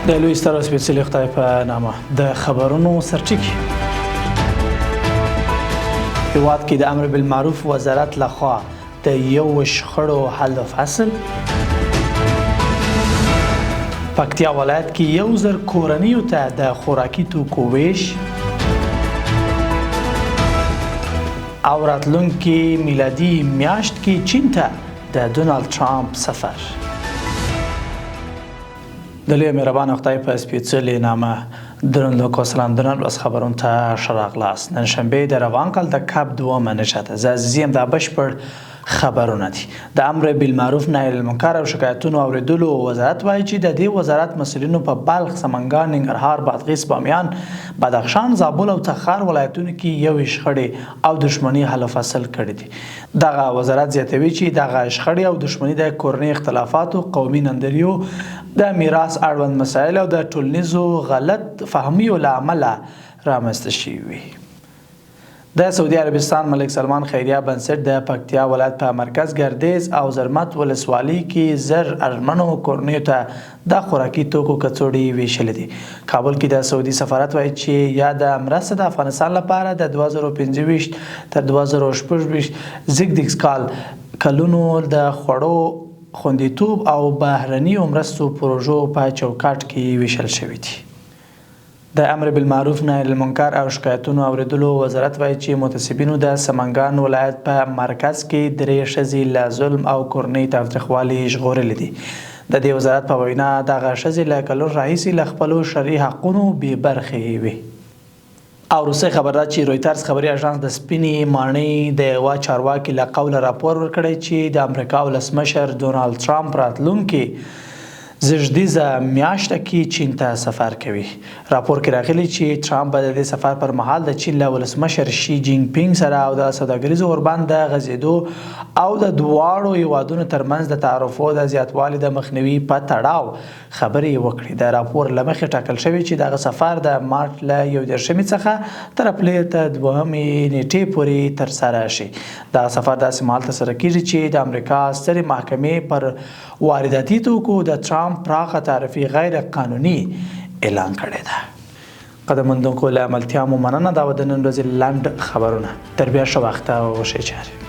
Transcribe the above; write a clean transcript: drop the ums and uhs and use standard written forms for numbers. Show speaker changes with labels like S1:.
S1: د لوی ستر سپېڅلي خدای په نامه د خبرونو سرټکي. هیواد کې د امر بالمعروف وزارت لخوا د یو شخړو حل و فصل. پکتیا ولایت کې 1000 کورنیو ته د خوراکي توکو ویش او راتلونکي میلادي میاشت کې چین ته د ډونالد ټرامپ سفر. د لوی مهربان خدای په سپېڅلي نامه درنو سلام درنو از خبرون ته شراغلاس نن شنبه در روان کال د کپ دومه نشته زازیم د بشپړ خبرونه دي. د امر بالمعروف نهی عن المنکر او شکایتونو اوریدلو وزارت وایي چې د دې وزارت مسؤلینو په بلخ، سمنګان، ننګرهار، بادغیس، بامیان، بدخشان، زابل او تخار ولایتونو کې یو شخړې او دښمنۍ حل فصل کړي دي. دغه وزارت زیاتوي چې دغه شخړې او دښمنۍ د کورنۍ اختلافاتو، قومي نندریو، د میراث اړوند مسایل او د ټولنیزو غلط فهمیو له امله رامنځته شوي. د سعودي عربستان ملک سلمان خیریه بنسټ د پکتیا ولایت په مرکز ګردیز او زرمت ولسوالۍ کې زر ارمنو کورنیو ته د خوراکي توکو کڅوړې ویشلې دي. کابل کې د سعودي سفارت وایي چې یا د مرسته د افغانستان لپاره د 2025 تر 2026 زیږدیز کلونو د خوړو خوندیتوب او بهرني مرستو پروژو په چوکاټ کې ویشل شوي دي. د امر بالمعروف نهی عن المنکر او شکایتونو اوریدلو وزارت وایي چې متسبینو د سمنګان ولایت په مرکز کې 3 ښځې له ظلم او کورنۍ تاوتریخوالي ژغورلې دي. د دې وزارت په وینا دغه ښځې له کلونو راهیسې له خپلو شرعي حقونو بې برخې وي. او روسي خبر ده چې رویترز خبري اژانس د سپینې ماڼۍ د یوه چارواکي له قوله راپور ورکړی چې د امریکا ولسمشر ډونالد ټرامپ راتلونکي زیږدیزه میاشته کې چین ته سفر کوي. راپور کې راغلی چې ټرامپ به د دې سفر پر مهال د چین له ولسمشر شي جینګ پینګ سره او د سوداګریزو وربند د غځېدو او د دواړو هیوادونو ترمنځ د تعرفو د زیاتوالي د مخنیوي په تړاو خبرې وکړي. د راپور له مخې ټاکل شوي چې دغه سفر د مارچ له 11 څخه تر اپریل ته 2 نیټې پورې ترسره شي. دغه سفر داسې مهال ترسره کیږي چې د امریکا سترې محکمې پر وارداتي توکو د ټرامپ پراخه تعرفي غیر قانوني اعلان کړی ده. قدرمنونکو له عملتیا مو مننه. دا و د نن ورځې لنډ خبرونه. تر بیا ښه وخته او ښې چارې.